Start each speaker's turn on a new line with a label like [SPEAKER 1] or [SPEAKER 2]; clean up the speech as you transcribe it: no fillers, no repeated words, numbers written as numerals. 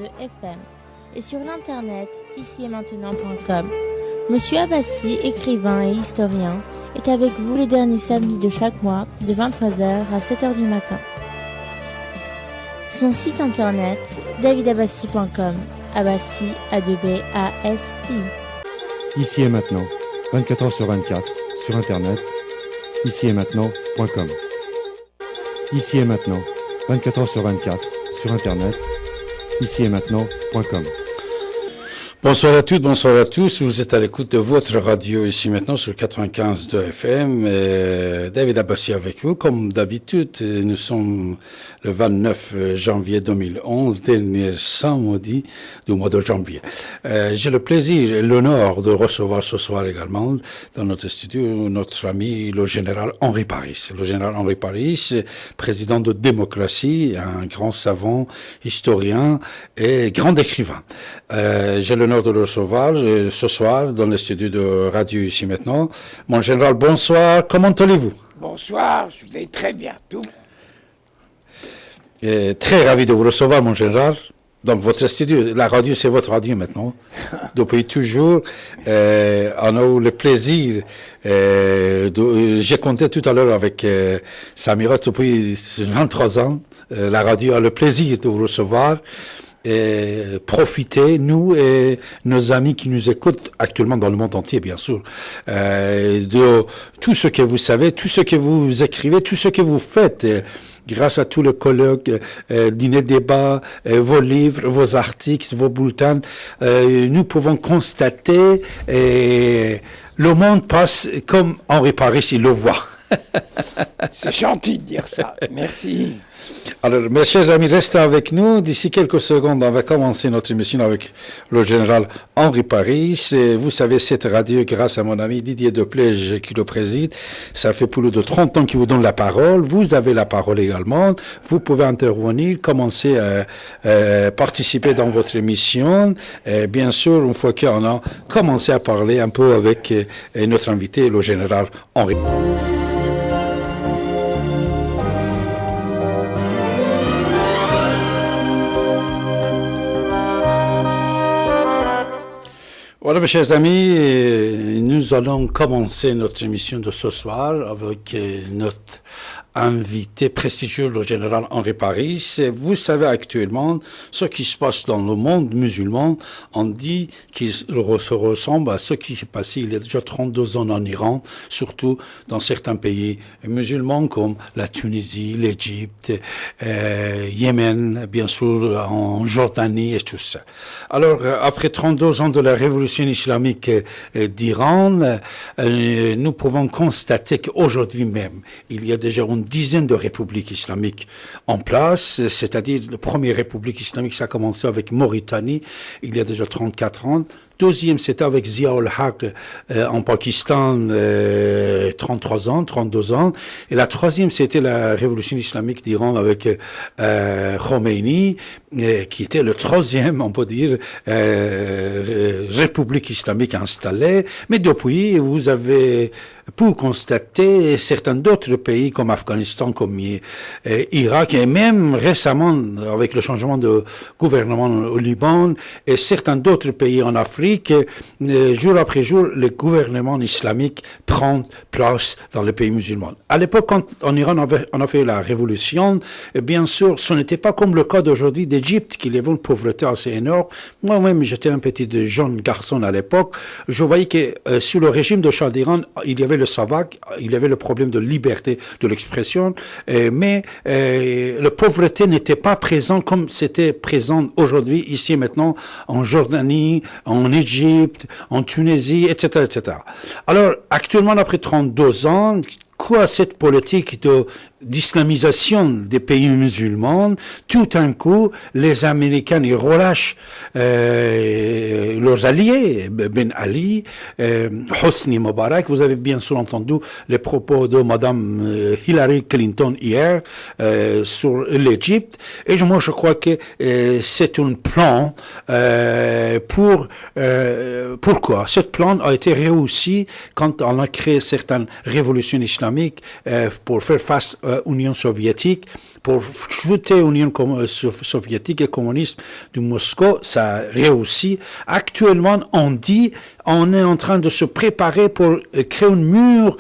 [SPEAKER 1] FM et sur l'internet ici-et-maintenant.com. Monsieur Abbassi, écrivain et historien, est avec vous les derniers samedis de chaque mois de 23h à 7h du matin. Son site internet davidabbassi.com. Abbassi, A2B-A-S-I.
[SPEAKER 2] Ici et maintenant, 24h sur 24, sur internet, ici-et-maintenant.com. Ici et maintenant, 24h sur 24, sur internet, ici-et-maintenant.com.
[SPEAKER 3] Bonsoir à toutes, bonsoir à tous. Vous êtes à l'écoute de votre radio ici maintenant sur 95.2 FM. David Abbassi avec vous. Comme d'habitude, nous sommes le 29 janvier 2011, dernier samedi du mois de janvier. J'ai le plaisir et l'honneur de recevoir ce soir également dans notre studio notre ami le général Henri Paris. Le général Henri Paris, président de Démocratie, un grand savant, historien et grand écrivain. J'ai l'honneur de le recevoir ce soir dans le studio de radio ici maintenant. Mon général, bonsoir, comment allez-vous?
[SPEAKER 4] Bonsoir, je vais très bien, tout.
[SPEAKER 3] Très ravi de vous recevoir, mon général. Donc, votre studio, la radio, c'est votre radio maintenant. Depuis toujours, on a eu le plaisir, j'ai compté tout à l'heure avec Samira, depuis 23 ans, la radio a le plaisir de vous recevoir. Et profiter, nous et nos amis qui nous écoutent actuellement dans le monde entier, bien sûr, de tout ce que vous savez, tout ce que vous écrivez, tout ce que vous faites, grâce à tous les colloques, dîners, débats, vos livres, vos articles, vos bulletins, nous pouvons constater le monde passe comme Henri Paris, il le voit.
[SPEAKER 4] C'est gentil de dire ça, merci.
[SPEAKER 3] Alors, mes chers amis, restez avec nous. D'ici quelques secondes, on va commencer notre émission avec le général Henri Paris. Vous savez, cette radio, grâce à mon ami Didier Deplège qui le préside, ça fait plus de 30 ans qu'il vous donne la parole. Vous avez la parole également. Vous pouvez intervenir, commencer à participer dans votre émission. Et bien sûr, une fois qu'on a commencé à parler un peu avec notre invité, le général Henri. Voilà, mes chers amis, nous allons commencer notre émission de ce soir avec notre invité prestigieux, le général Henri Paris. Vous savez actuellement ce qui se passe dans le monde musulman. On dit qu'il se ressemble à ce qui s'est passé il y a déjà 32 ans en Iran, surtout dans certains pays musulmans comme la Tunisie, l'Égypte, Yémen, bien sûr, en Jordanie et tout ça. Alors, après 32 ans de la révolution islamique d'Iran, nous pouvons constater qu'aujourd'hui même, il y a déjà une dizaine de républiques islamiques en place, c'est-à-dire la première république islamique, ça a commencé avec Mauritanie, il y a déjà 34 ans. Deuxième, c'était avec Zia-ul-Haq en Pakistan, 33 ans, 32 ans. Et la troisième, c'était la révolution islamique d'Iran avec Khomeini, qui était le troisième, on peut dire, république islamique installée. Mais depuis, vous avez pu constater certains d'autres pays comme Afghanistan, comme Irak, et même récemment, avec le changement de gouvernement au Liban, et certains d'autres pays en Afrique, jour après jour, le gouvernement islamique prend place dans les pays musulmans. À l'époque, quand en Iran on a fait la révolution, bien sûr, ce n'était pas comme le cas d'aujourd'hui d'Égypte, qu'il y avait une pauvreté assez énorme. Moi-même, j'étais un petit jeune garçon à l'époque. Je voyais que sous le régime de Shah d'Iran, il y avait le savak, il y avait le problème de liberté de l'expression, mais la pauvreté n'était pas présente comme c'était présent aujourd'hui, ici et maintenant, en Jordanie, en Égypte, en Tunisie, etc., etc. Alors, actuellement, après 32 ans, quoi cette politique d'islamisation des pays musulmans? Tout d'un coup, les Américains, ils relâchent leurs alliés, Ben Ali, Hosni Mubarak. Vous avez bien sûr entendu les propos de Madame Hillary Clinton hier sur l'Égypte. Et moi, je crois que c'est un plan pourquoi? Ce plan a été réussi quand on a créé certaines révolutions islamiques pour faire face Union soviétique, pour jeter l'Union soviétique et communiste de Moscou. Ça a réussi. Actuellement, on dit, on est en train de se préparer pour créer un mur